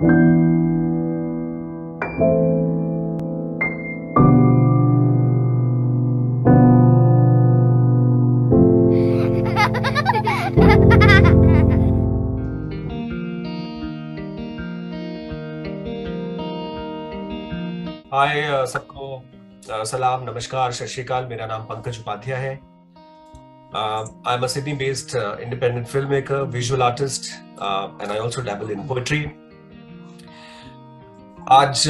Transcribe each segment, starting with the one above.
हाय सबको सलाम नमस्कार सत श्री अकाल। मेरा नाम पंकज उपाध्याय है। I am a Sydney based independent film maker, visual artist and I also dabble in poetry. आज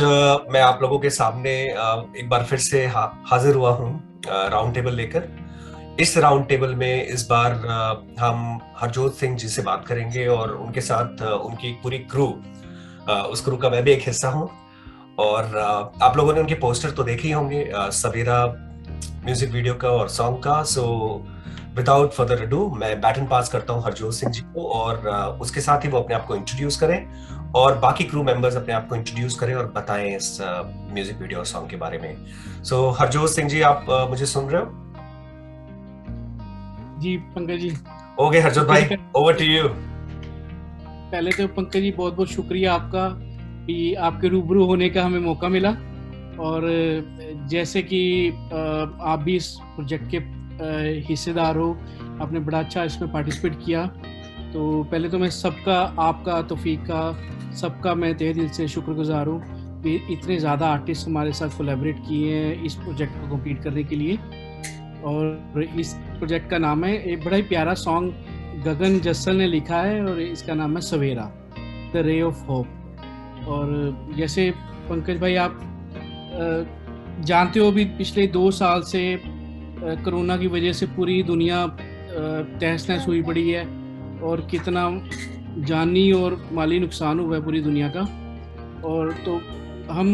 मैं आप लोगों के सामने एक बार फिर से हाजिर हुआ हूँ राउंड टेबल लेकर। इस राउंड टेबल में इस बार हम हरजोत सिंह जी से बात करेंगे और उनके साथ उनकी पूरी क्रू, उस क्रू का मैं भी एक हिस्सा हूँ। और आप लोगों ने उनके पोस्टर तो देखे ही होंगे, सवेरा म्यूजिक वीडियो का और सॉन्ग का। सो विदाउट फर्दर अडू मैं बैटन पास करता हूँ हरजोत सिंह जी को, और उसके साथ ही वो अपने आप को इंट्रोड्यूस करें और बाकी क्रू मेंबर्स अपने आप को इंट्रोड्यूस करें और बताएं इस म्यूजिक वीडियो और सॉन्ग के बारे में। सो हरजोत सिंह जी, आप मुझे सुन रहे हो? जी पंकज जी। ओके हरजोत भाई, ओवर टू यू। पहले तो पंकज जी बहुत बहुत शुक्रिया आपका कि आपके रूबरू होने का हमें मौका मिला। और जैसे कि आप भी इस प्रोजेक्ट के हिस्सेदार हो, आपने बड़ा अच्छा इसमें पार्टिसिपेट किया। तो पहले तो मैं सबका, आपका, तौफीक का, सबका मैं तहे दिल से शुक्रगुजार हूँ कि इतने ज़्यादा आर्टिस्ट हमारे साथ कोलैबोरेट किए हैं इस प्रोजेक्ट को कंप्लीट करने के लिए। और इस प्रोजेक्ट का नाम है, एक बड़ा ही प्यारा सॉन्ग गगन जस्सल ने लिखा है और इसका नाम है सवेरा, द रे ऑफ होप। और जैसे पंकज भाई आप जानते हो, भी पिछले 2 साल से कोरोना की वजह से पूरी दुनिया तहस नहस हुई पड़ी है और कितना जानी और माली नुकसान हुआ है पूरी दुनिया का। और तो हम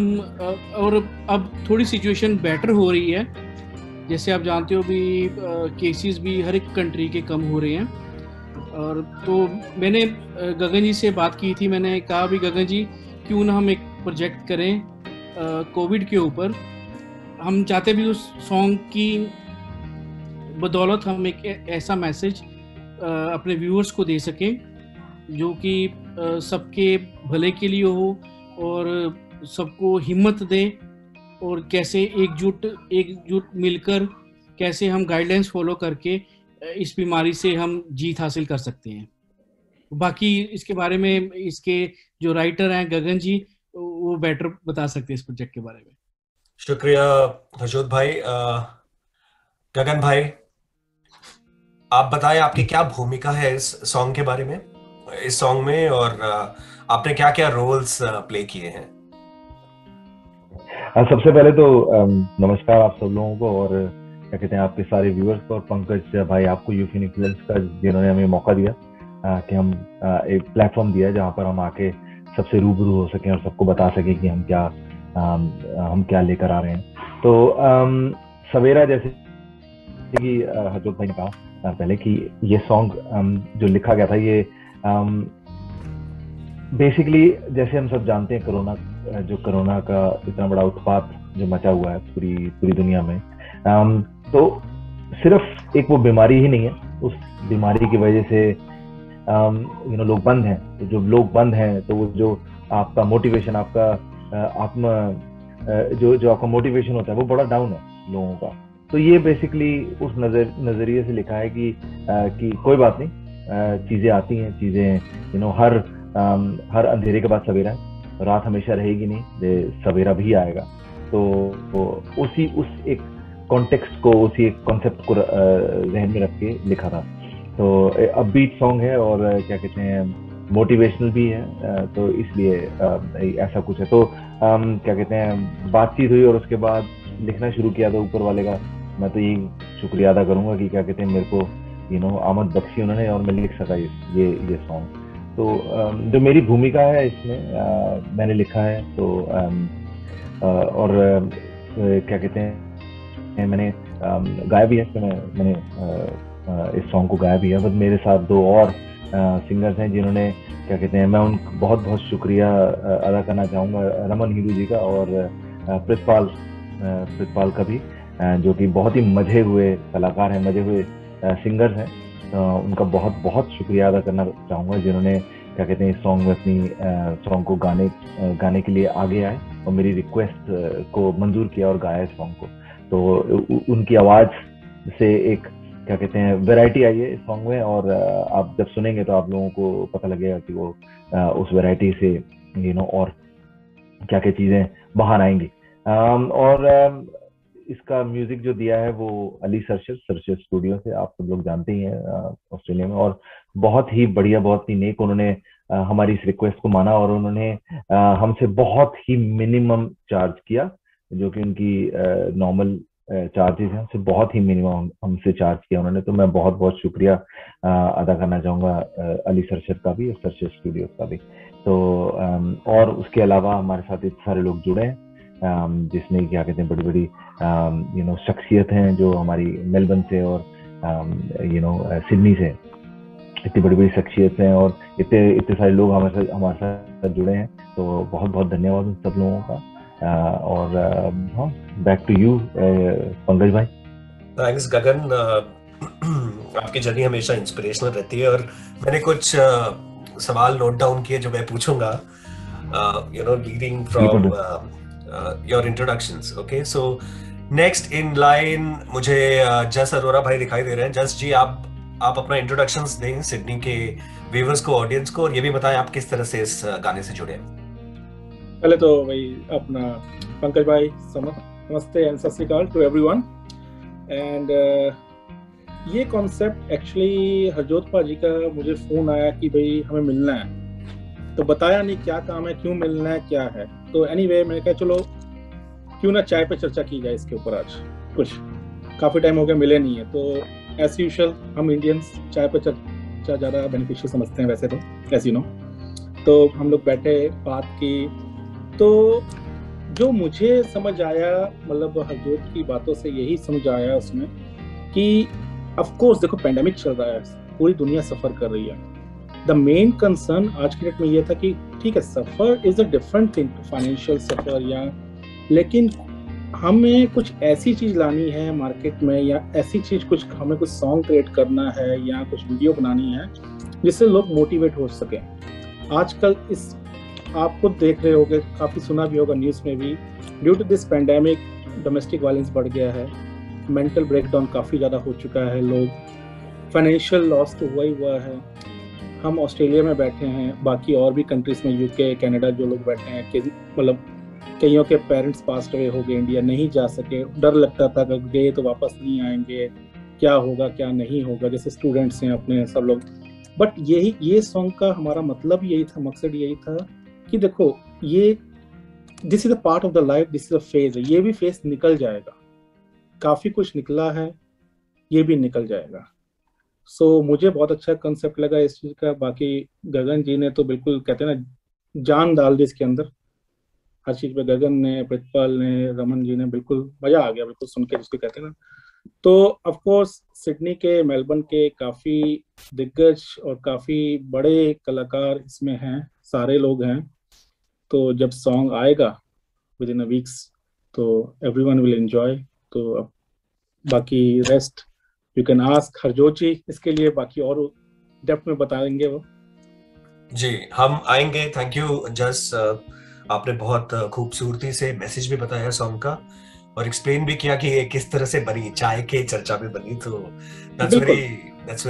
और अब थोड़ी सिचुएशन बेटर हो रही है। जैसे आप जानते हो भी केसेस भी हर एक कंट्री के कम हो रहे हैं। और तो मैंने गगन जी से बात की थी, मैंने कहा भी गगन जी क्यों ना हम एक प्रोजेक्ट करें कोविड के ऊपर। हम चाहते भी उस सॉन्ग की बदौलत हम एक ऐसा मैसेज अपने व्यूअर्स को दे सकें जो कि सबके भले के लिए हो और सबको हिम्मत दे, और कैसे एकजुट मिलकर कैसे हम गाइडलाइंस फॉलो करके इस बीमारी से हम जीत हासिल कर सकते हैं। बाकी इसके बारे में इसके जो राइटर हैं गगन जी, वो बेटर बता सकते हैं इस प्रोजेक्ट के बारे में। शुक्रिया हरजोत भाई। गगन भाई, आप बताएं आपकी क्या भूमिका है इस सॉन्ग के बारे में, इस सॉन्ग में, और आपने क्या क्या रोल्स प्ले किए हैं? सबसे पहले तो नमस्कार आप सब लोगों को, और क्या कहते हैं आपके सारे व्यूअर्स को, और पंकज भाई आपको यूफिनी फिल्म्स का जिन्होंने हमें मौका दिया कि हम एक प्लेटफॉर्म दिया जहाँ पर हम आके सबसे रूबरू हो सकें और सबको बता सकें कि हम क्या लेकर आ रहे हैं। तो सवेरा, जैसे कि हरजोत भाई ने कहा पहले कि ये सॉन्ग जो लिखा गया था, ये बेसिकली जैसे हम सब जानते हैं कोरोना का इतना बड़ा उत्पात जो मचा हुआ है पूरी दुनिया में, तो सिर्फ एक वो बीमारी ही नहीं है, उस बीमारी की वजह से लोग बंद हैं। तो जब लोग बंद हैं तो वो जो आपका मोटिवेशन, आपका जो आपका मोटिवेशन होता है वो बड़ा डाउन है लोगों का। तो ये बेसिकली उस नजरिए से लिखा है कि कोई बात नहीं, चीजें आती हैं, चीजें हर अंधेरे के बाद सवेरा है, रात हमेशा रहेगी नहीं, सवेरा भी आएगा। तो उस एक कॉन्टेक्स्ट को, उसी एक कॉन्सेप्ट को जहन में रख के लिखा था। तो अपबीट सॉन्ग है और क्या कहते हैं मोटिवेशनल भी है, तो इसलिए ऐसा कुछ है। तो क्या कहते हैं बातचीत हुई और उसके बाद लिखना शुरू किया था ऊपर वाले का। मैं तो यही शुक्रिया अदा करूंगा कि क्या कहते हैं मेरे को आमद बख्शी उन्होंने और मैं लिख सका ये सॉन्ग। तो जो मेरी भूमिका है इसमें, मैंने लिखा है तो और क्या कहते हैं मैंने गाया भी है, तो मैंने इस सॉन्ग को गाया भी है। बस मेरे साथ 2 और सिंगर्स हैं जिन्होंने क्या कहते हैं, मैं उनका बहुत बहुत शुक्रिया अदा करना चाहूँगा, रमन हिंदू जी का और प्रितपाल का भी, जो कि बहुत ही मजे हुए कलाकार हैं, मजे हुए सिंगर्स हैं। उनका बहुत बहुत शुक्रिया अदा करना चाहूँगा जिन्होंने क्या कहते हैं, इस सॉन्ग में अपनी सॉन्ग को गाने के लिए आगे आए और मेरी रिक्वेस्ट को मंजूर किया और गाया इस सॉन्ग को। तो उनकी आवाज़ से एक क्या कहते हैं वैरायटी आई है इस सॉन्ग में, और आप जब सुनेंगे तो आप लोगों को पता लगेगा कि वो उस वैरायटी से और क्या क्या चीज़ें बाहर आएंगी। और इसका म्यूजिक जो दिया है वो अली सरशर स्टूडियो से, आप सब लोग जानते ही हैं ऑस्ट्रेलिया में, और बहुत ही बढ़िया, बहुत ही नेक उन्होंने हमारी इस रिक्वेस्ट को माना और उन्होंने हमसे बहुत ही मिनिमम चार्ज किया, जो कि उनकी नॉर्मल चार्जेस हैं, उससे बहुत ही मिनिमम हमसे चार्ज किया उन्होंने। तो मैं बहुत बहुत शुक्रिया अदा करना चाहूँगा अली सरशर का भी और सरशर स्टूडियो का भी। तो और उसके अलावा हमारे साथ इतने सारे लोग जुड़े हैं जिसमें क्या कहते हैं बड़ी बड़ी शख्सियत हैं जो हमारी मेलबर्न से और सिडनी से, इतनी बड़ी बड़ी शख्सियत हैं और इतने सारे लोग हमारे साथ जुड़े हैं। तो बहुत बहुत धन्यवाद उन सब लोगों का। और हाँ, बैक टू यू पंकज भाई। थैंक्स गगन, आपकी जर्नी हमेशा इंस्पिरेशनल रहती है और मैंने कुछ सवाल नोट डाउन किए जो मैं पूछूंगा, leading from your introductions. Okay, so next in line मुझे जस अरोरा भाई दिखाई दे रहे हैं। जस जी, आप अपना इंट्रोडक्शंस दें सिडनी के व्यूअर्स को, ऑडियंस को, और ये भी बताएं आप किस तरह से इस गाने से जुड़े हैं। पहले तो भाई अपना पंकज भाई नमस्ते एंड सत श्री अकाल टू एवरीवन। एंड ये कॉन्सेप्ट एक्चुअली हरजोत भाजी का मुझे फ़ोन आया कि भाई हमें मिलना है, तो बताया नहीं क्या काम है, क्यों मिलना है, क्या है। तो एनीवे मैंने कहा चलो क्यों ना चाय पे चर्चा की जाए इसके ऊपर। आज कुछ काफ़ी टाइम हो गया मिले नहीं है, तो एज यूजुअल हम इंडियंस चाय पे चर्चा ज़्यादा बेनिफिशियल समझते हैं वैसे तो, एज यू नो। तो हम लोग बैठे, बात की, तो जो मुझे समझ आया, मतलब हरजोत की बातों से यही समझ आया उसमें कि ऑफ कोर्स देखो पेंडेमिक चल रहा है, पूरी दुनिया सफ़र कर रही है। द मेन कंसर्न आज के डेट में ये था कि ठीक है, suffer is a different thing, financial suffer या, लेकिन हमें कुछ ऐसी चीज़ लानी है मार्केट में, या ऐसी चीज़ कुछ हमें कुछ सॉन्ग क्रिएट करना है या कुछ वीडियो बनानी है जिससे लोग मोटिवेट हो सकें। आजकल इस आप खुद देख रहे होगे, काफ़ी सुना भी होगा न्यूज़ में भी, due to this pandemic domestic violence बढ़ गया है, मेंटल ब्रेकडाउन काफ़ी ज़्यादा हो चुका है, लोग फाइनेंशियल लॉस तो हुआ ही हुआ है। हम ऑस्ट्रेलिया में बैठे हैं, बाकी और भी कंट्रीज़ में, यूके, कनाडा, जो लोग बैठे हैं कि मतलब कईयों के पेरेंट्स पास्ट अवे हो गए, इंडिया नहीं जा सके, डर लगता था अगर गए तो वापस नहीं आएंगे, क्या होगा क्या नहीं होगा, जैसे स्टूडेंट्स हैं अपने सब लोग। बट ये सॉन्ग का हमारा मतलब यही था, मकसद यही था कि देखो ये this is a part of the life, this is a phase है, ये भी फेज निकल जाएगा, काफ़ी कुछ निकला है, ये भी निकल जाएगा। सो मुझे बहुत अच्छा कंसेप्ट लगा इस चीज़ का। बाकी गगन जी ने तो बिल्कुल कहते हैं ना जान डाल दी इसके अंदर, हर चीज़ पे गगन ने, प्रितपाल ने, रमन जी ने, बिल्कुल मज़ा आ गया बिल्कुल सुन के, जिसको कहते हैं ना। तो ऑफ कोर्स सिडनी के, मेलबर्न के काफ़ी दिग्गज और काफ़ी बड़े कलाकार इसमें हैं, सारे लोग हैं। तो जब सॉन्ग आएगा विद इन अ वीक्स तो एवरीवन विल एंजॉय। तो अब बाकी rest you can ask Harjot ji इसके लिए, बाकी और डेप्थ में बताएंगे वो जी। हम आएंगे। थैंक यू जस, आपने बहुत खूबसूरती से मैसेज भी बताया सॉन्ग का और एक्सप्लेन भी किया कि ये किस तरह से बनी, चाय के चर्चा में बनी। तो that's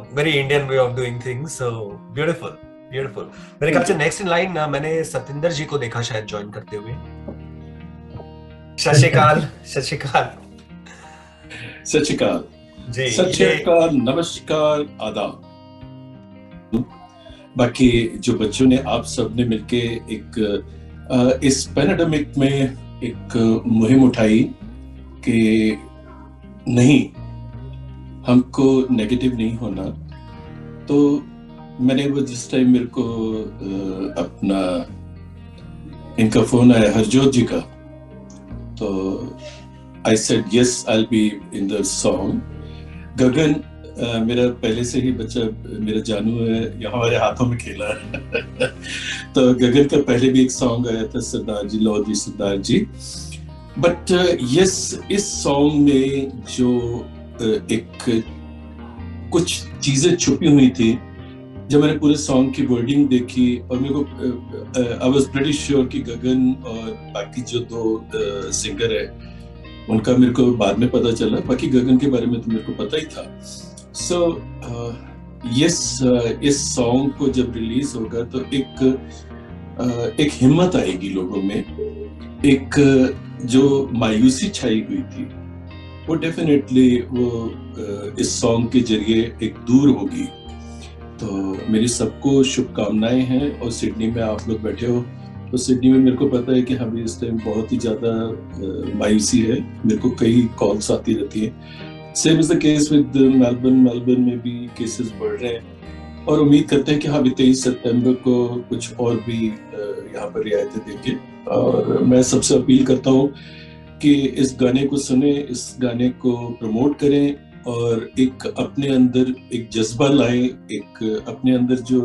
very Indian way of doing things, so beautiful. मेरे ख्याल से नेक्स्ट इन लाइन मैंने सतिंदर जी को देखा शायद ज्वाइन करते हुए। सत श्री अकाल जी, सत श्री अकाल, नमस्कार, आदाब। बाकी जो बच्चों ने, आप सब ने मिलके एक इस पैंडेमिक में एक मुहिम उठाई कि नहीं, हमको नेगेटिव नहीं होना। तो मैंने वो जिस टाइम मेरे को अपना इनका फोन आया हरजोत जी का, तो I said yes, I will be in the song. Gagan मेरा पहले से ही बच्चा, मेरा जानू है, यहाँ हमारे हाथों में खेला है तो गगन का पहले भी एक सॉन्ग आया था, सरदार जी, लौदी सरदार जी। बट यस, इस सॉन्ग में जो एक कुछ चीजें छुपी हुई थी जब मैंने पूरे सॉन्ग की वर्डिंग देखी और मेरे को आई वाज प्रीटी श्योर कि गगन और बाकी जो दो सिंगर है उनका मेरे को बाद में पता चला, बाकी गगन के बारे में तो मेरे को पता ही था। सो इस सॉन्ग को जब रिलीज होगा तो एक हिम्मत आएगी लोगों में, एक जो मायूसी छाई हुई थी वो डेफिनेटली वो इस सॉन्ग के जरिए एक दूर होगी। तो मेरी सबको शुभकामनाएं हैं। और सिडनी में आप लोग बैठे हो तो सिडनी में मेरे को पता है कि हमें इस टाइम बहुत ही ज़्यादा मायूसी है, मेरे को कई कॉल्स आती रहती हैं। Same is the case with Melbourne में भी केसेस बढ़ रहे हैं और उम्मीद करते हैं कि हाँ 23 सितंबर को कुछ और भी यहाँ पर रियायतें देंगे। और मैं सबसे अपील करता हूँ कि इस गाने को सुने, इस गाने को प्रमोट करें और एक अपने अंदर एक जज्बा लाएं, एक अपने अंदर जो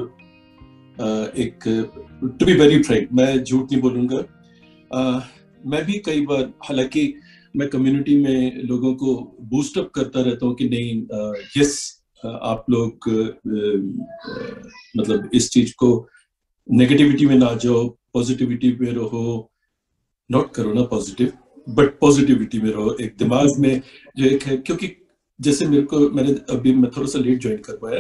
एक टू बी वेरी फ्रैंक, मैं झूठ नहीं बोलूँगा, मैं भी कई बार, हालांकि मैं कम्युनिटी में लोगों को बूस्ट अप करता रहता हूँ कि नहीं यस आप लोग मतलब इस चीज को नेगेटिविटी में ना जाओ, पॉजिटिविटी में रहो, नॉट करो ना पॉजिटिव बट पॉजिटिविटी में रहो, एक दिमाग में जो एक है। क्योंकि जैसे मैं थोड़ा सा लेट ज्वाइन कर पाया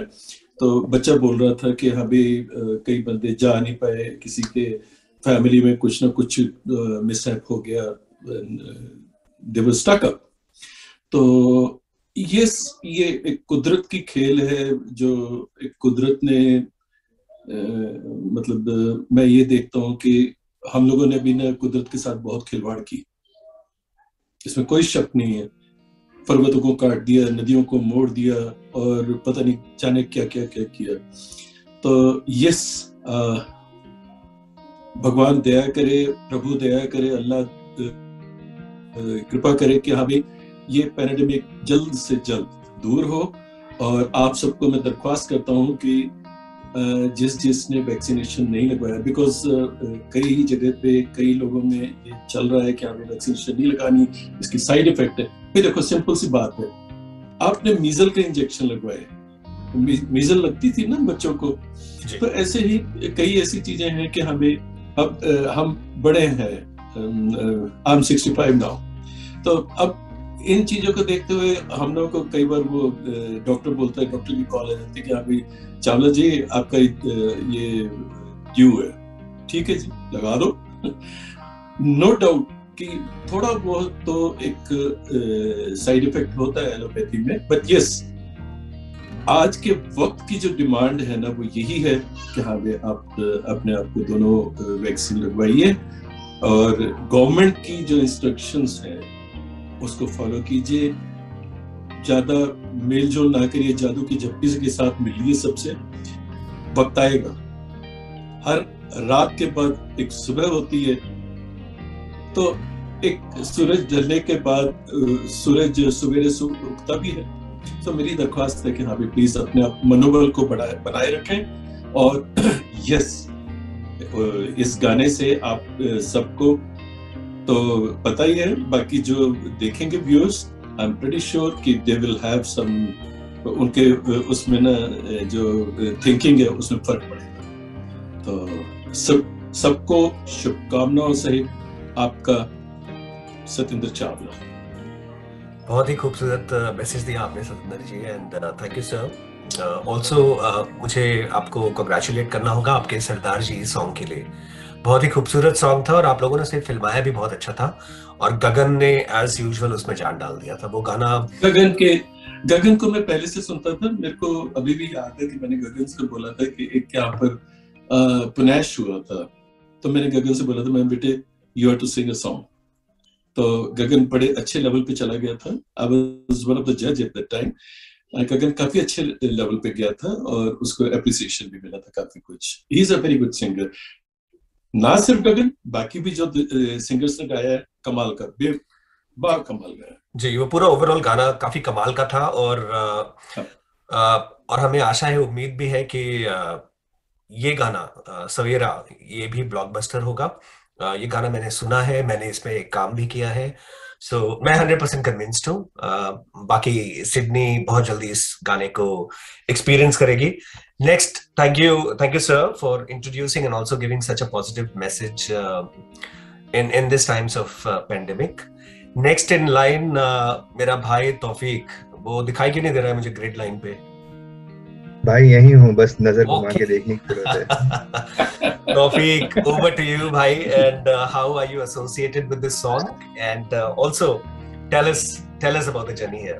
तो बच्चा बोल रहा था कि हाँ भी कई बंदे जा नहीं पाए, किसी के फैमिली में कुछ ना कुछ मिसहैप हो गया, दे वर स्टक अप। तो ये एक कुदरत की खेल है जो एक कुदरत ने मतलब मैं ये देखता हूँ कि हम लोगों ने भी ना कुदरत के साथ बहुत खिलवाड़ की, इसमें कोई शक नहीं है। पर्वतों को काट दिया, नदियों को मोड़ दिया और पता नहीं जाने क्या क्या क्या किया। तो यस भगवान दया करे, प्रभु दया करे, अल्लाह कृपा करे कि हाँ भाई ये पैंडेमिक जल्द से जल्द दूर हो। और आप सबको मैं दरख्वास्त करता हूँ कि जिसने वैक्सीनेशन नहीं लगवाया, बिकॉज कई जगह पे कई लोगों में ये चल रहा है कि हमें वैक्सीनेशन नहीं लगानी, इसकी साइड इफेक्ट है। फिर देखो सिंपल सी बात है, आपने मीजल का इंजेक्शन लगवाए, मीजल लगती थी ना बच्चों को, तो ऐसे ही कई ऐसी चीजें हैं कि हमें अब हम बड़े हैं, आई एम 65 नाउ, तो अब इन चीजों को देखते हुए हम लोगों को कई बार वो डॉक्टर बोलता है, डॉक्टर की कॉल आ जाती है कि हाँ भाई चावला जी आपका ये ड्यू है, ठीक है जी लगा दो। नो डाउट कि थोड़ा बहुत तो एक साइड इफेक्ट होता है एलोपैथी में, बट यस आज के वक्त की जो डिमांड है ना वो यही है कि हाँ भाई आप अपने आप को दोनों वैक्सीन लगवाइए और गवर्नमेंट की जो इंस्ट्रक्शंस है उसको फॉलो कीजिए, ज्यादा मेल जोल ना करिए, जादू की झप्पी के साथ मिलिए सबसे। वक्त आएगा, हर रात के बाद एक सुबह होती है, तो एक सूरज ढलने के बाद सूरज सवेरे उगता भी है। तो मेरी दरख्वास्त है कि हाँ भाई प्लीज अपने आप मनोबल को बनाए रखें। और यस इस गाने से आप सबको तो पता ही है, बाकी जो देखेंगे viewers I am pretty sure कि दे विल हैव सम, उनके उसमें ना जो थिंकिंग है उसमें फर्क पड़ेगा। तो सबको शुभकामनाओं सहित आपका सतेंद्र चावला। बहुत ही खूबसूरत मैसेज दिया आपने Satendra ji, and thank you sir. Also मुझे आपको कंग्रेचुलेट करना होगा आपके सरदार जी सॉन्ग के लिए। बहुत ही खूबसूरत सॉन्ग था और आप लोगों ने उसे फिल्माया भी बहुत अच्छा था और गगन ने एज यूजुअल उसमें जान डाल दिया था। वो गाना गगन को मैं पहले से सुनता था, मेरे को अभी भी याद है कि मैंने गगन से बोला था कि एक यहाँ पर पुनैश हुआ था, तो मैंने गगन से बोला था मैं बेटे you are to sing a song. तो गगन बड़े अच्छे लेवल पे चला गया था, I was one of the जज एट दैट टाइम। गगन काफी अच्छे लेवल पे गया था और उसको एप्रिसिएशन भी मिला था काफी कुछ। He is a very good singer. ना सिर्फ गगन, बाकी भी जो सिंगर्स ने गाया है कमाल का, कमाल गाया जी। वो पूरा ओवरऑल गाना काफी कमाल का था और हमें आशा है, उम्मीद भी है कि ये गाना सवेरा ये भी ब्लॉकबस्टर होगा। ये गाना मैंने सुना है, मैंने इसमें एक काम भी किया है। सो मैं 100% कन्विंस्ड हूँ। बाकी सिडनी बहुत जल्दी इस गाने को एक्सपीरियंस करेगी। Next, thank you sir for introducing and also giving such a positive message in this times of pandemic. Next in line मेरा भाई तौफीक, वो दिखाई क्यों नहीं दे रहा है मुझे ग्रिड लाइन पे? भाई यही हूँ, बस नजर घुमा के देखने की जरूरत है। Tawfiq, over to you, bhai, and how are you associated with this song? And also, tell us about the journey here.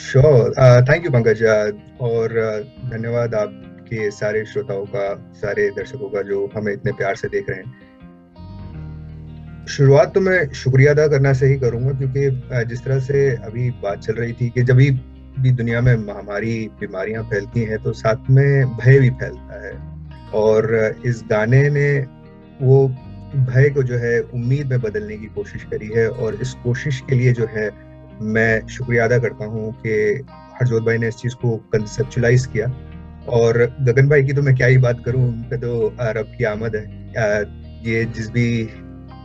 Sure, thank you Pankaj, और धन्यवाद आपके सारे श्रोताओं का, सारे दर्शकों का जो हमें इतने प्यार से देख रहे हैं। शुरुआत तो मैं शुक्रिया अदा करना से ही करूंगा, क्योंकि जिस तरह से अभी बात चल रही थी कि जब भी दुनिया में महामारी बीमारियां फैलती हैं तो साथ में भय भी फैलता है, और इस गाने ने वो भय को जो है उम्मीद में बदलने की कोशिश करी है। और इस कोशिश के लिए जो है मैं शुक्रिया अदा करता हूँ कि हरजोत भाई ने इस चीज को कंसेप्चुलाइज किया। और गगन भाई की तो मैं क्या ही बात करूँ, उनका तो रब की आमद है। ये जिस भी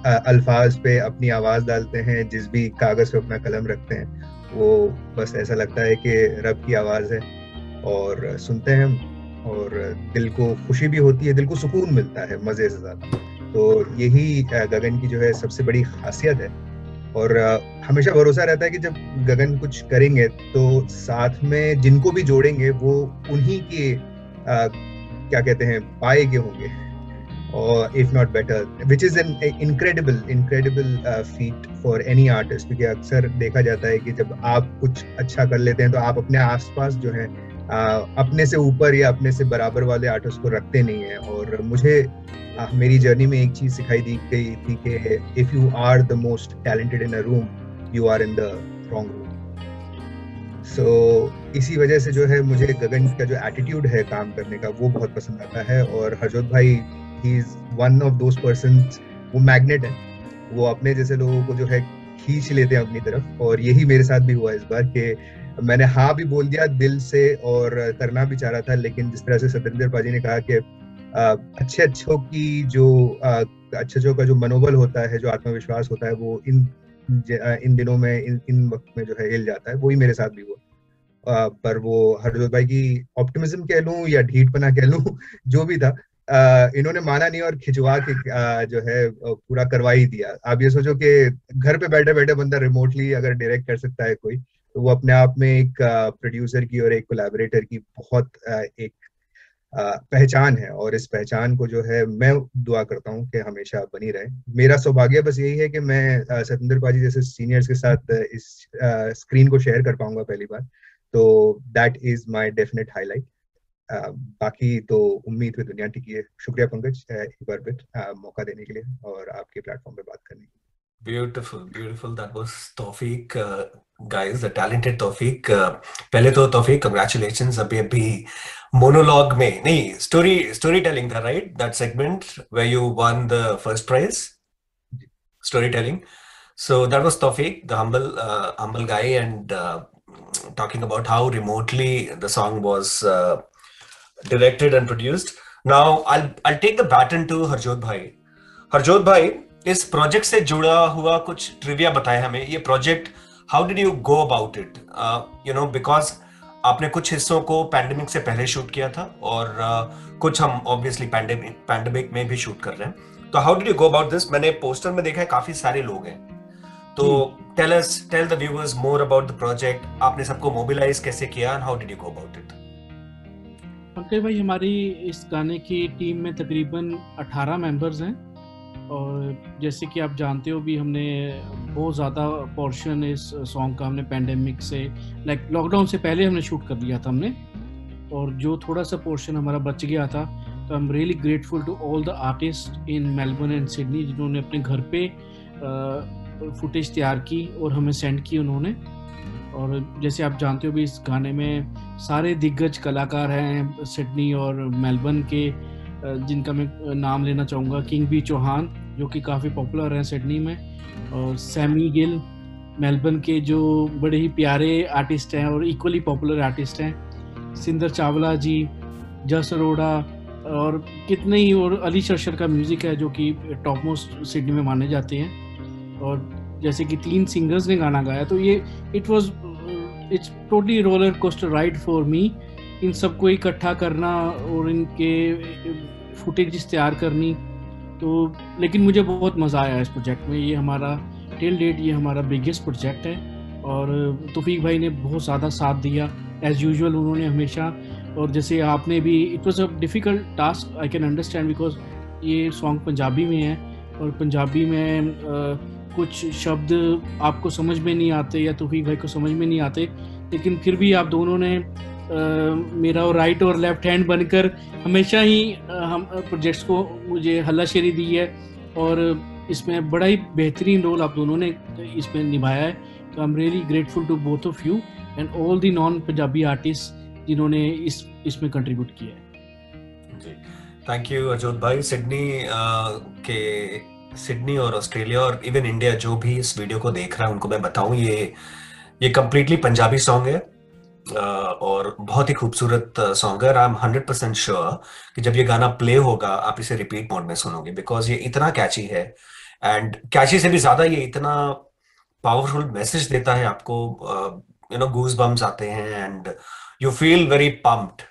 अल्फाज पे अपनी आवाज डालते हैं, जिस भी कागज पे अपना कलम रखते हैं, वो बस ऐसा लगता है कि रब की आवाज है, और सुनते हैं हम, और दिल को खुशी भी होती है, दिल को सुकून मिलता है मजे से ज्यादा। तो यही गगन की जो है सबसे बड़ी खासियत है। और हमेशा भरोसा रहता है कि जब गगन कुछ करेंगे तो साथ में जिनको भी जोड़ेंगे वो उन्हीं के क्या कहते हैं पाए के होंगे, or if not better, which is an incredible feat for any artist, क्योंकि अक्सर देखा जाता है कि जब आप कुछ अच्छा कर लेते हैं तो आप अपने आसपास जो है अपने से ऊपर या अपने से बराबर वाले आर्टिस्ट को रखते नहीं हैं। और मुझे मेरी जर्नी में एक चीज सिखाई दी गई थी कि if you are the most talented in a room, you are in the wrong room. So इसी वजह से जो है मुझे गगन का जो एटीट्यूड है काम करने का वो बहुत पसंद आता है। और हरजोत भाई he is one of those persons, वो मैग्नेट है, वो अपने जैसे लोगों को जो है खींच लेते हैं अपनी तरफ। और यही मेरे साथ भी हुआ इस बार कि मैंने हाँ भी बोल दिया दिल से और करना भी चाह रहा था, लेकिन जिस तरह से सतेंद्र पाजी ने कहा कि अच्छों का जो मनोबल होता है, जो आत्मविश्वास होता है, वो इन दिनों में इन वक्त में जो है हिल जाता है। वही मेरे साथ भी हुआ। पर वो हरजोत भाई की ऑप्टिमिज्म कह लूं या ढीठपना कह लूं, जो भी था, इन्होंने माना नहीं और खिंचवा के जो है पूरा करवा ही दिया। आप ये सोचो कि घर पे बैठे बैठे बंदा रिमोटली अगर डायरेक्ट कर सकता है कोई, तो वो अपने आप में एक प्रोड्यूसर की और एक कोलैबोरेटर की बहुत एक पहचान है। और इस पहचान को जो है मैं दुआ करता हूँ कि हमेशा बनी रहे। मेरा सौभाग्य बस यही है कि मैं सतेंद्र पाजी जैसे सीनियर्स के साथ इस स्क्रीन को शेयर कर पाऊंगा पहली बार, तो that is my definite highlight. बाकी तो उम्मीद में दुनिया टिकी है। शुक्रिया पंकज एक बार फिर मौका देने के लिए और आपके प्लेटफॉर्म पे बात करने के लिए। Beautiful. That was Tawfiq, guys, the talented Tawfiq. पहले तो Tawfiq, congratulations. अभी monologue में नहीं, storytelling था, right? That segment where you won the first prize, storytelling. So that was Tawfiq, the humble guy, and talking about how remotely the song was directed and produced. Now I'll take the baton to Harjot bhai. Harjot bhai, इस project से जुड़ा हुआ कुछ trivia बताएं हमें। ये project, how did you go about it? You know, because आपने कुछ हिस्सों को पैंडेमिक से पहले शूट किया था और कुछ हम ऑब्वियसली पैंडेमिक में भी शूट कर रहे हैं, तो how did you go about this? मैंने पोस्टर में देखा है काफी सारे लोग हैं, तो tell the viewers more about the project. आपने सबको मोबिलाइज कैसे किया and how did you go about it? Pankaj भाई, हमारी इस गाने की टीम में तकरीबन 18 मेंबर्स हैं, और जैसे कि आप जानते हो भी हमने बहुत ज़्यादा पोर्शन इस सॉन्ग का हमने पैंडेमिक से लाइक लॉकडाउन से पहले हमने शूट कर लिया था हमने, और जो थोड़ा सा पोर्शन हमारा बच गया था, तो I am really grateful to all the artist in Melbourne and Sydney जिन्होंने अपने घर पे फुटेज तैयार की और हमें सेंड की उन्होंने। और जैसे आप जानते हो भी इस गाने में सारे दिग्गज कलाकार हैं सिडनी और मेलबर्न के, जिनका मैं नाम लेना चाहूँगा किंग बी चौहान जो कि काफ़ी पॉपुलर हैं सिडनी में, और सैमी गिल मेलबर्न के जो बड़े ही प्यारे आर्टिस्ट हैं और इक्वली पॉपुलर आर्टिस्ट हैं, सिंदर चावला जी, जस अरोड़ा और कितने ही, और अली शर्शर का म्यूज़िक है जो कि टॉप मोस्ट सिडनी में माने जाते हैं। और जैसे कि 3 सिंगर्स ने गाना गाया, तो ये it's totally roller coaster ride for me, इन सबको इकट्ठा करना और इनके फुटेज तैयार करनी। तो लेकिन मुझे बहुत मज़ा आया इस प्रोजेक्ट में। ये हमारा टिल डेट ये हमारा बिगेस्ट प्रोजेक्ट है और तौफीक भाई ने बहुत ज़्यादा साथ दिया एज़ यूजुअल, उन्होंने हमेशा। और जैसे आपने भी, it was a difficult task, I can understand, because ये सॉन्ग पंजाबी में है और पंजाबी में कुछ शब्द आपको समझ में नहीं आते या तौफीक भाई को समझ में नहीं आते, लेकिन फिर भी आप दोनों ने मेरा राइट और लेफ्ट हैंड बनकर हमेशा ही हम प्रोजेक्ट्स को मुझे हल्लाशेरी दी है और इसमें बड़ा ही बेहतरीन रोल आप दोनों ने इसमें निभाया है। तो I am really grateful to both of you and all the non Punjabi artist जिन्होंने इसमें कंट्रीब्यूट किया है। थैंक यू अजोत भाई। सिडनी और ऑस्ट्रेलिया और इवन इंडिया जो भी इस वीडियो को देख रहा है उनको मैं बताऊं, ये कंप्लीटली पंजाबी सॉन्ग है और बहुत ही खूबसूरत सॉन्ग है। आई एम 100% श्योर कि जब ये गाना प्ले होगा आप इसे रिपीट मोड में सुनोगे, बिकॉज ये इतना कैची है एंड कैची से भी ज्यादा ये इतना पावरफुल मैसेज देता है आपको। गूज बम्स आते हैं and you feel very pumped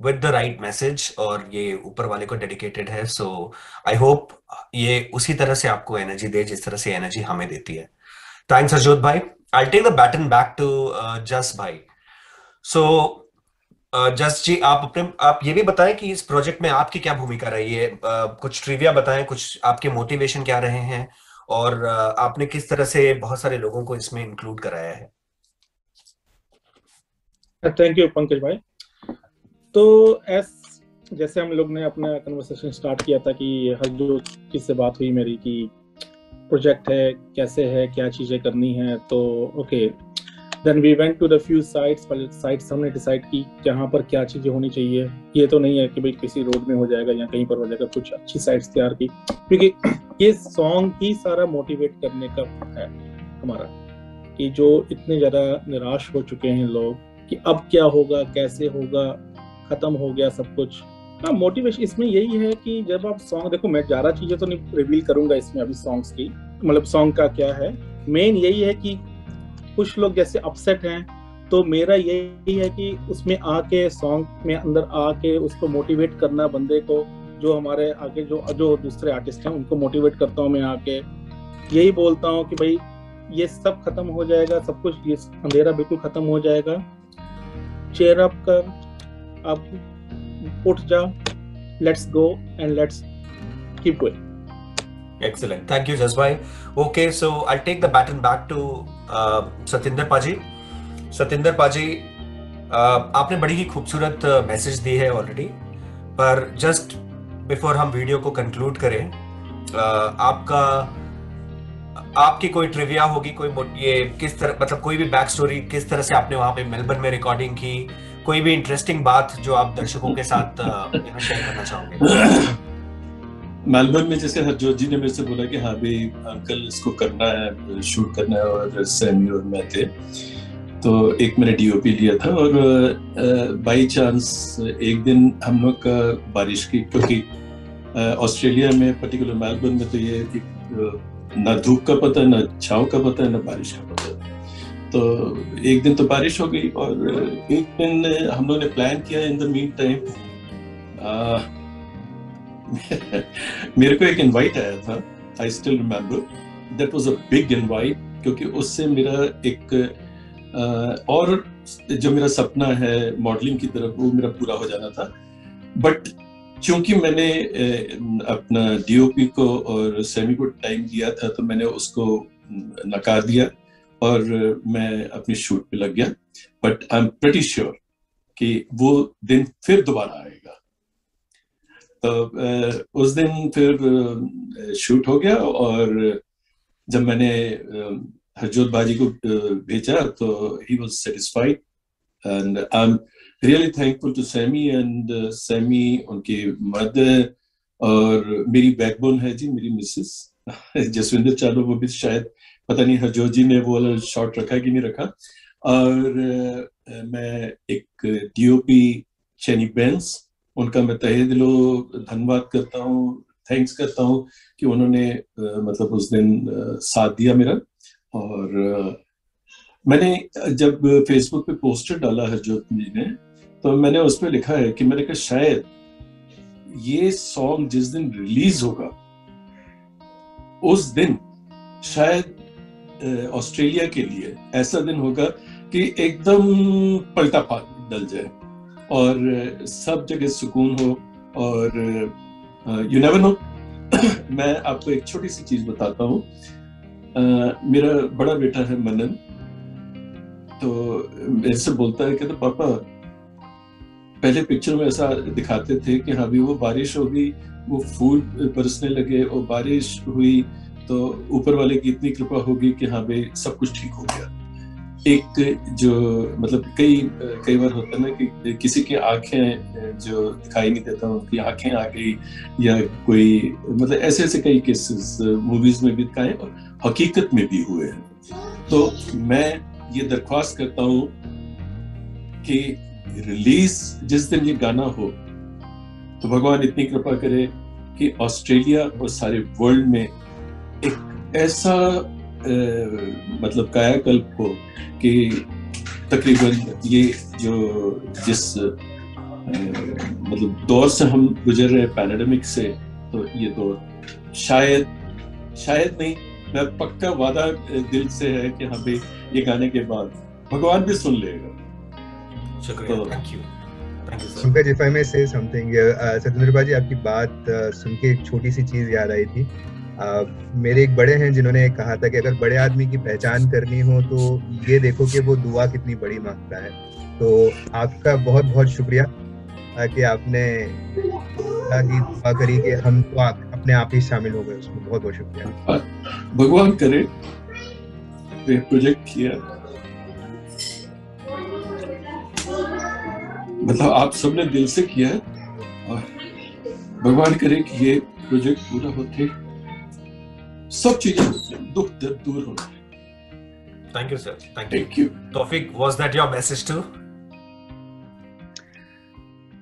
with the right message, और ये ऊपर वाले को डेडिकेटेड है। सो आई होप ये उसी तरह से आपको एनर्जी दे जिस तरह से एनर्जी हमें देती है। थैंक्स अजोत भाई। I take the baton back to Jas भाई। सो जस जी, आप ये भी बताएं कि इस प्रोजेक्ट में आपकी क्या भूमिका रही है। कुछ ट्रिविया बताएं, कुछ आपके मोटिवेशन क्या रहे हैं और आपने किस तरह से बहुत सारे लोगों को इसमें इंक्लूड कराया है। थैंक यू पंकज भाई। तो जैसे हम लोग ने अपना कन्वर्सेशन स्टार्ट किया था कि हरजोत जी से बात हुई मेरी कि प्रोजेक्ट है, कैसे है, क्या चीज़ें करनी है। तो okay, then we went to the few sites. पहले साइट्स हमने डिसाइड की जहाँ पर क्या चीज़ें होनी चाहिए। ये तो नहीं है कि भाई किसी रोड में हो जाएगा या कहीं पर हो जाएगा, कुछ अच्छी साइट्स तैयार की, क्योंकि ये सॉन्ग ही सारा मोटिवेट करने का है हमारा, कि जो इतने ज़्यादा निराश हो चुके हैं लोग कि अब क्या होगा, कैसे होगा, खत्म हो गया सब कुछ। हाँ, मोटिवेशन इसमें यही है कि जब आप सॉन्ग देखो, मैं ज़्यादा चीज़ें तो नहीं रिवील करूंगा इसमें अभी सॉन्ग्स की, मतलब सॉन्ग का क्या है। मेन यही है कि कुछ लोग जैसे अपसेट हैं, तो मेरा यही है कि उसमें आके सॉन्ग में अंदर आके उसको मोटिवेट करना, बंदे को, जो हमारे आगे जो दूसरे आर्टिस्ट हैं उनको मोटिवेट करता हूँ मैं आके। यही बोलता हूँ कि भाई ये सब खत्म हो जाएगा, सब कुछ, ये अंधेरा बिल्कुल खत्म हो जाएगा। चेयर अप कर, अब उठ जा, let's go and let's keep going. Excellent. Thank you, Jasbhai. Okay, so I'll take the baton back to Satinder Paji. Satinder Paji, आपने बड़ी ही खूबसूरत मैसेज दी है ऑलरेडी, पर जस्ट बिफोर हम वीडियो को कंक्लूड करें, आपकी कोई ट्रिविया होगी, कोई ये किस तरह, मतलब कोई भी बैक स्टोरी, किस तरह से आपने वहां पे मेलबर्न में रिकॉर्डिंग की, कोई भी इंटरेस्टिंग बात जो आप दर्शकों के साथ शेयर करना चाहोगे। मेलबर्न में जैसे हरजोत जी ने मेरे से बोला कि हाँ भाई अंकल इसको करना है, शूट करना है, और सैमी और मैं थे, तो एक मैंने डीओपी लिया था और बाई चांस एक दिन हम लोग का बारिश की, क्योंकि ऑस्ट्रेलिया में पर्टिकुलर मेलबर्न में तो ये ना धूप का पता है, ना छाँव का पता है, ना बारिश का पता है। तो एक दिन तो बारिश हो गई और एक दिन हम लोग ने प्लान किया इन द मीन टाइम मेरे को एक इनवाइट आया था, I still remember, that was a big invite, क्योंकि उससे मेरा एक और जो मेरा सपना है मॉडलिंग की तरफ, वो मेरा पूरा हो जाना था। बट क्योंकि मैंने अपना डीओपी को और सेमी को टाइम दिया था, तो मैंने उसको नकार दिया और मैं अपनी शूट पे लग गया। But I am pretty sure कि वो दिन फिर दोबारा आएगा। तो उस दिन फिर शूट हो गया और जब मैंने हरजोत बाजी को भेजा तो he was satisfied and I am really thankful to Sammy and Sammy, उनकी मदर और मेरी बैकबोन है जी, मेरी मिसेस जसविंदर चालो, वो भी शायद पता नहीं हरजोत जी ने वो वाला शॉट रखा कि नहीं रखा। और मैं एक डीओपी चैनी बेंस, उनका मैं तहे दिलो धन्यवाद करता हूँ, थैंक्स करता हूँ कि उन्होंने मतलब उस दिन साथ दिया मेरा। और मैंने जब फेसबुक पे पोस्टर डाला हरजोत जी ने, तो मैंने उस पर लिखा है कि मैंने कहा शायद ये सॉन्ग जिस दिन रिलीज होगा उस दिन शायद ऑस्ट्रेलिया के लिए ऐसा दिन होगा कि एकदम पलटा डल जाए और सब जगह सुकून हो। और यू नेवर नो। मैं आपको एक छोटी सी चीज बताता हूँ। मेरा बड़ा बेटा है मनन, तो मेरे से बोलता है कि तो पापा पहले पिक्चर में ऐसा दिखाते थे कि हाँ भी वो बारिश होगी, वो फूल बरसने लगे और बारिश हुई तो ऊपर वाले की इतनी कृपा होगी कि हाँ भाई सब कुछ ठीक हो गया। एक जो मतलब कई बार होता है ना कि किसी की आंखें जो दिखाई नहीं देता उनकी आंखें आ गई, या कोई मतलब ऐसे कई केसेस मूवीज में भी दिखाए और हकीकत में भी हुए हैं। तो मैं ये दरख्वास्त करता हूँ कि रिलीज जिस दिन ये गाना हो तो भगवान इतनी कृपा करे कि ऑस्ट्रेलिया और सारे वर्ल्ड में एक ऐसा मतलब कायाकल्प हो कि तकरीबन ये जिस मतलब दौर से हम गुजर रहे पैंडेमिक से, तो ये दौर शायद नहीं, मैं पक्का वादा दिल से है कि हाँ भाई ये गाने के बाद भगवान भी सुन लेगा। शुक्रिया, thank you Pankaj, if I मे से समथिंग, सतेंद्र भाई आपकी बात सुन के एक छोटी सी चीज याद आई थी। मेरे एक बड़े हैं जिन्होंने कहा था कि अगर बड़े आदमी की पहचान करनी हो तो ये देखो कि वो दुआ कितनी बड़ी मांगता है। तो आपका बहुत बहुत शुक्रिया कि आपने दुआ करी कि हम तो अपने आप ही शामिल हो गए उसमें। बहुत बहुत शुक्रिया। भगवान करे प्रोजेक्ट किया, मतलब आप सबने दिल से किया है, और भगवान करे कि ये प्रोजेक्ट पूरा होते सब चीजें दुख दर्द दूर हो। Thank you sir, thank you. Taufiq, was that your message too?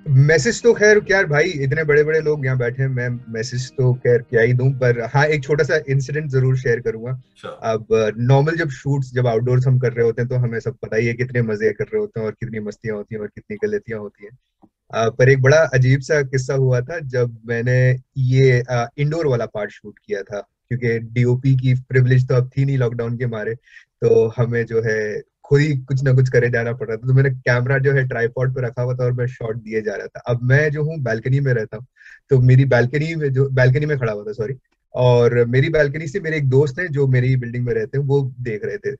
Message तो खैर क्या भाई, इतने बड़े बड़े लोग यहाँ बैठे हैं, मैं मैसेज तो खैर क्या ही दूं, पर हाँ एक छोटा सा इंसिडेंट जरूर शेयर करूंगा। अब नॉर्मल जब शूट्स, जब आउटडोर्स हम कर रहे होते हैं तो हमें सब पता ही है कितने मजे कर रहे होते हैं और कितनी मस्तियां होती हैं और कितनी गलतियां होती हैं। पर एक बड़ा अजीब सा किस्सा हुआ था जब मैंने ये इंडोर वाला पार्ट शूट किया था, क्योंकि डीओपी की प्रिविलेज तो अब थी नहीं लॉकडाउन के मारे, तो हमें जो है खुद ही कुछ ना कुछ करे जाना पड़ रहा था। तो मैंने कैमरा जो है ट्राइपॉड पे रखा हुआ था और मैं शॉट दिए जा रहा था। अब मैं जो हूँ बैल्कनी में रहता हूँ, तो मेरी बैल्कनी में खड़ा हुआ था, सॉरी, और मेरी बैल्कनी से मेरे एक दोस्त हैं जो मेरी बिल्डिंग में रहते हैं, वो देख रहे थे।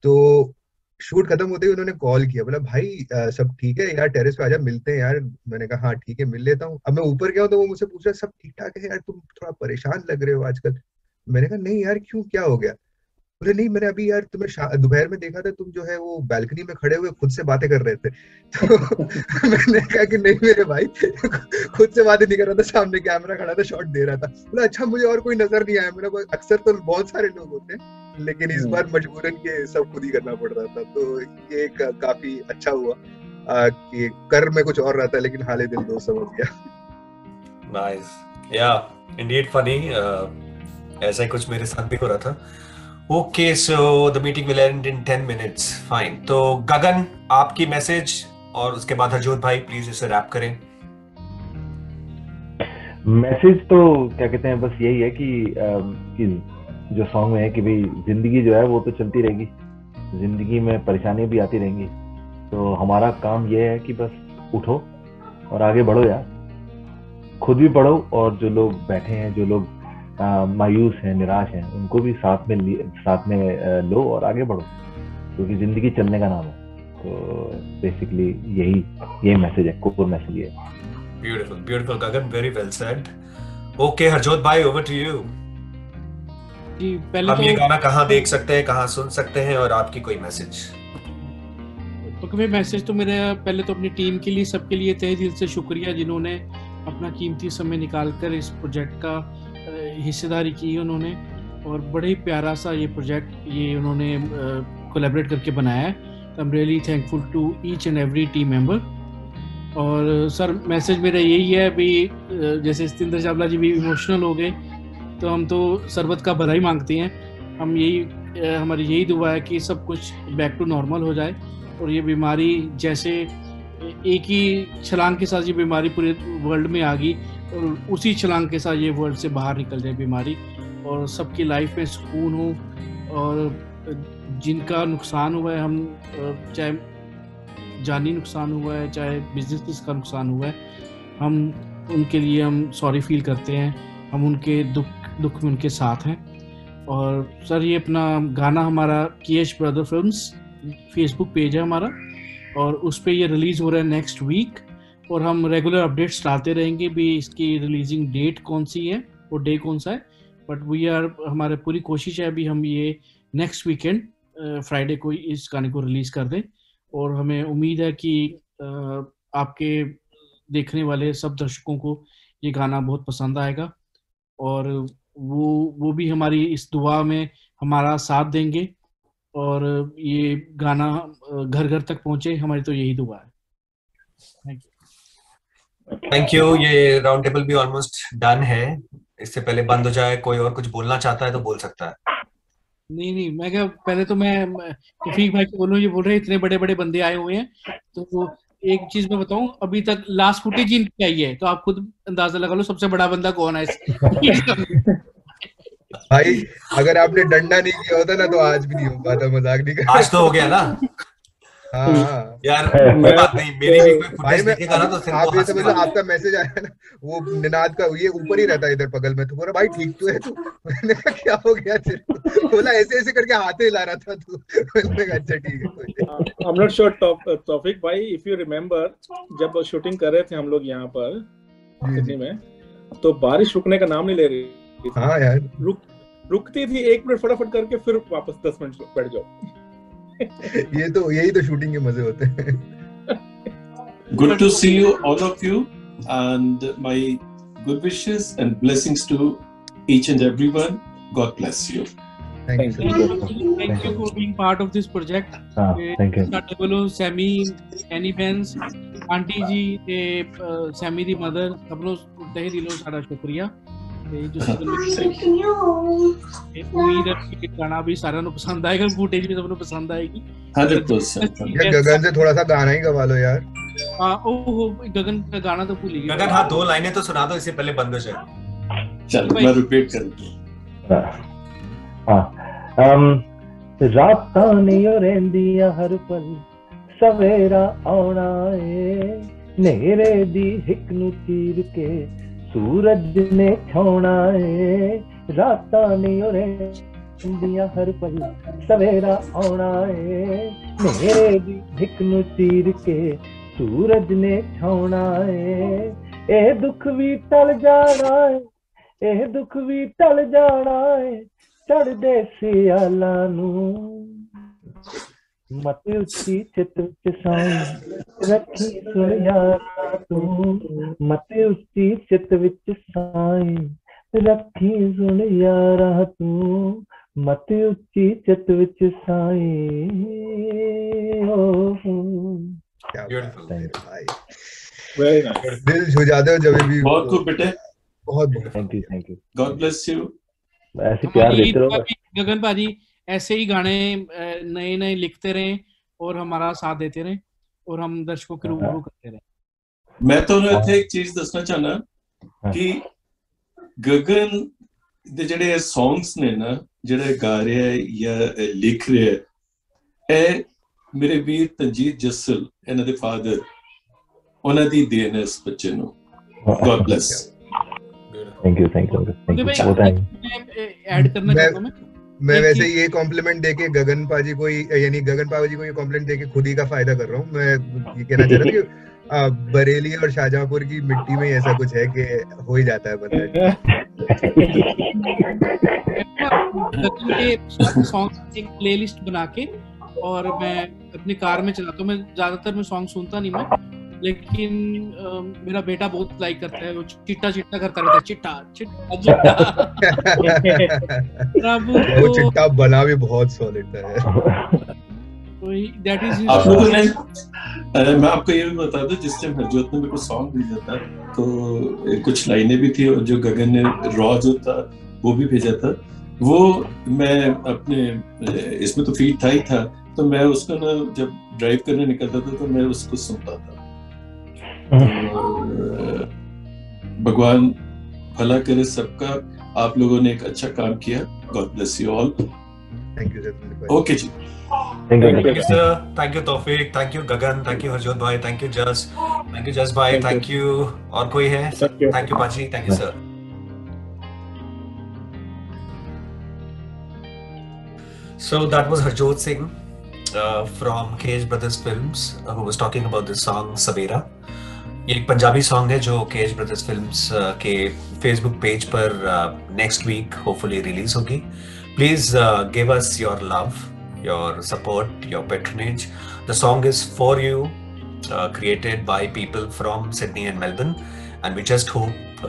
तो शूट खत्म होते ही उन्होंने कॉल किया, बोला भाई सब ठीक है यार, टेरेस पे आजा, मिलते हैं यार। मैंने कहा हाँ ठीक है, मिल लेता हूँ। अब मैं ऊपर गया हूँ तो वो मुझसे पूछ रहा सब ठीक ठाक है यार, तुम थोड़ा परेशान लग रहे हो आजकल। मैंने कहा नहीं यार क्यों, क्या हो गया? बोले नहीं, मैंने अभी यार तुम्हें दोपहर में देखा था, तुम जो है वो बैल्कनी में खड़े हुए खुद से बातें कर रहे थे। तो मैंने कहा कि नहीं मेरे भाई, खुद से बातें नहीं कर रहा था, सामने कैमरा खड़ा था, शॉट दे रहा था। बोला अच्छा, मुझे और कोई नजर नहीं आया। मेरा अक्सर तो बहुत सारे लोग होते हैं, लेकिन इस बार मजबूरन के सब खुद ही करना पड़ रहा था। तो ये काफी अच्छा हुआ कि कर में कुछ और रहा था, लेकिन हाले दिल दोस्त समझ गया। नाइस, या इंडीड फनी। ऐसा ही कुछ मेरे साथ भी हो रहा था। Okay, so the meeting will end in 10 minutes. Fine. तो गगन, आपकी मैसेज, और उसके बाद हरजोत भाई प्लीज इसे रैप करें। मैसेज तो क्या कहते हैं, बस यही है कि जो सॉन्ग में है कि भाई जिंदगी जो है वो तो चलती रहेगी, जिंदगी में परेशानियां भी आती रहेंगी, तो हमारा काम ये है कि बस उठो और आगे बढ़ो यार, खुद भी बढ़ो, और जो लोग बैठे हैं, जो लोग मायूस हैं, निराश हैं, उनको भी साथ में लो और आगे बढ़ो, क्योंकि जिंदगी चलने का नाम है। तो बेसिकली यही मैसेज है, कोर मैसेज ये है। Beautiful Gagan, very well said. Okay Harjot भाई, ओवर टू यू। जी, पहले हम ये गाना कहाँ देख सकते हैं, कहाँ सुन सकते हैं, और आपकी कोई मैसेज? तो मैसेज तो मेरा पहले तो अपनी टीम के लिए, सबके लिए तहे दिल से शुक्रिया, जिन्होंने अपना कीमती समय निकालकर इस प्रोजेक्ट का हिस्सेदारी की उन्होंने, और बड़े ही प्यारा सा ये प्रोजेक्ट ये उन्होंने कोलैबोरेट करके बनाया है। I am really thankful to each and every team member. और सर मैसेज मेरा यही है भी, जैसे सतेंद्र चावला जी भी इमोशनल हो गए, तो हम तो सरबत का भला ही मांगते हैं। हम यही हमारी यही दुआ है कि सब कुछ बैक टू नॉर्मल हो जाए और ये बीमारी जैसे एक ही छलांग के साथ ये बीमारी पूरे वर्ल्ड में आ गई और उसी छलांग के साथ ये वर्ल्ड से बाहर निकल जाए बीमारी और सबकी लाइफ में सुकून हो। और जिनका नुकसान हुआ है, हम चाहे जानी नुकसान हुआ है चाहे बिजनेस का नुकसान हुआ है, हम उनके लिए हम सॉरी फील करते हैं, हम उनके दुख में उनके साथ हैं। और सर ये अपना गाना हमारा KH brother films Facebook page है हमारा और उस पर ये रिलीज़ हो रहा है नेक्स्ट वीक और हम रेगुलर अपडेट्स डालते रहेंगे भी इसकी रिलीजिंग डेट कौन सी है और डे कौन सा है। बट हमारे पूरी कोशिश है अभी हम ये नेक्स्ट वीकेंड फ्राइडे को इस गाने को रिलीज़ कर दें और हमें उम्मीद है कि आपके देखने वाले सब दर्शकों को ये गाना बहुत पसंद आएगा और वो भी हमारी इस दुआ में हमारा साथ देंगे और ये गाना घर घर तक पहुंचे, हमारी तो यही दुआ है। Thank you. ये राउंड टेबल भी ऑलमोस्ट डन है, इससे पहले बंद हो जाए कोई और कुछ बोलना चाहता है तो बोल सकता है। नहीं मैं क्या, पहले तो मैं तौफीक भाई को बोलूं, ये बोल रहे इतने बड़े बड़े बंदे आए हुए हैं तो एक चीज मैं बताऊं, अभी तक लास्ट फुटेज इनकी आई है तो आप खुद अंदाजा लगा लो सबसे बड़ा बंदा कौन है। भाई अगर आपने डंडा नहीं किया होता ना तो आज भी नहीं हो पाता, मजाक नहीं कर। आज तो हो गया ना। हाँ यार कोई बात नहीं, मेरी भी कोई फुटेज दिखेगा ना तो सिर्फ आप ये समझ लो, आपका मैसेज आया ना वो निनाद का, ये ऊपर ही रहता है इधर बगल में, तो बोला भाई ठीक तो है तू। मैंने कहा क्या हो गया तेरे, बोला ऐसे ऐसे करके हाथ हिला रहा था तू। मैंने कहा अच्छा ठीक है। आई एम नॉट श्योर तौफीक भाई, इफ यू रिमेम्बर जब शूटिंग कर रहे थे हम लोग यहाँ पर सिडनी में, तो बारिश रुकने का नाम नहीं ले रही। हाँ यार रुकती थी 1 मिनट फटाफट करके फिर वापस 10 मिनट बैठ जाओ। यही तो शूटिंग के मजे होते हैं। Good to see you, all of you, and my good wishes and blessings to each and everyone. God bless you. Thank you for being part of this project. Thank you. ਸਾਡੇ ਵੱਲੋਂ semi, ਐਨੀ Bains, aunty ਜੀ ਤੇ semi ਦੀ mother ਸਭ ਨੂੰ ਤਹਿ ਦਿਲੋਂ ਸਾਡਾ ਸ਼ੁਕਰੀਆ। उम्मीद है कि गाना भी सारा नु पसंद आएगा, फुटेज भी सबको पसंद आएगी। 100%। गगन से थोड़ा सा गाना ही गवा लो यार। ओहो गगन का गाना तो भूल ही गया। गगन हाँ 2 लाइनें तो सुना दो इससे पहले बंद हो जाए। चलो मैं रिपीट करता हूँ। रातां नहीं रहिंदियां हर पल सवेरा आउणा है, नेरे दी हिक नूं चीर के सूरज ने छाउणा है। रातां नहीं रहिंदियां हर पल सवेरा आउणा है, नेरे दी हिक नूं चीर के सूरज ने छाउणा है। ए दुख भी टल जाना है, ए दुख भी टल जाना है, चढ़दे सियालां नूं मत उच्ची चित विच साईं रखी सुन यारा तू, मत उच्ची चित विच साईं रखी सुन यारा तू, मत उच्ची चित विच साईं। वेरी नाइस, दिल छू जाते हो जब भी। बहुत खूब बेटे, बहुत thank you. God bless you. ऐसे प्यार देते रहो गगन भाजी, ऐसे ही गाने नए नए लिखते रहें और हमारा साथ देते रहें और हम दर्शकों के रूबरू करते रहें। मैं तो इत्थे एक चीज दसना चाहना कि गगन दे जेडे सॉन्ग्स ने ना जेडे गा रहे है या लिख रहे है, ए मेरे वीर तंजीत जस्सल इन्हां दे फादर उन्हां दी देन है इस बच्चे नु। God bless. Thank you. Add करना चाहता हूं मैं वैसे ये कॉम्प्लीमेंट देके गगन पाजी को यानी गगन पाजी को ये कॉम्प्लीमेंट देके खुद ही का फायदा कर रहा हूँ। मैं ये कहना चाह रहा हूँ कि बरेली और शाहजहांपुर की मिट्टी में ऐसा कुछ है कि हो ही जाता है बंदा। सॉन्ग एक प्लेलिस्ट बना के और मैं अपनी कार में चलाता हूँ। मैं ज्यादातर मैं सॉन्ग सुनता नहीं मैं, लेकिन मेरा बेटा बहुत लाइक करता है, वो चिट्टा चिट्टा करता रहता है, चिट्टा चिट्टा चिट्टा। वो चिट्टा बना भी बहुत सॉलिड है। दैट इज आप लोगों ने, मैं आपको ये भी बता दूं, जिस टाइम हरजोत ने मेरे को सॉन्ग भेजा था तो कुछ लाइनें भी थी और जो गगन ने रॉ जो था वो भी भेजा था। वो मैं अपने इसमें तो फीड था ही था, तो मैं उसका ना जब ड्राइव करने निकलता था तो मैं उसको सुनता था। तो भगवान भला करे सबका। आप लोगों ने एक अच्छा काम किया। God bless you all. Thank you sir. Okay जी, Thank you sir, thank you Tawfiq, thank you Gagan, thank you Harjot bhai, thank you Jas bhai, thank you। और कोई है? Thank you Paji, thank you sir। So that was Harjot Singh from KH Brothers Films who was talking about this song Sabera। ये एक Punjabi song है जो KH Brothers Films के Facebook page पर next week hopefully release होगी। Please give us your love, your support, your patronage. The song is for you, created by people from Sydney and Melbourne, and we just hope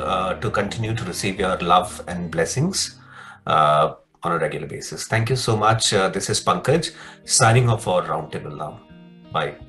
to continue to receive your love and blessings on a regular basis. Thank you so much. This is Pankaj signing off for Roundtable now. Bye.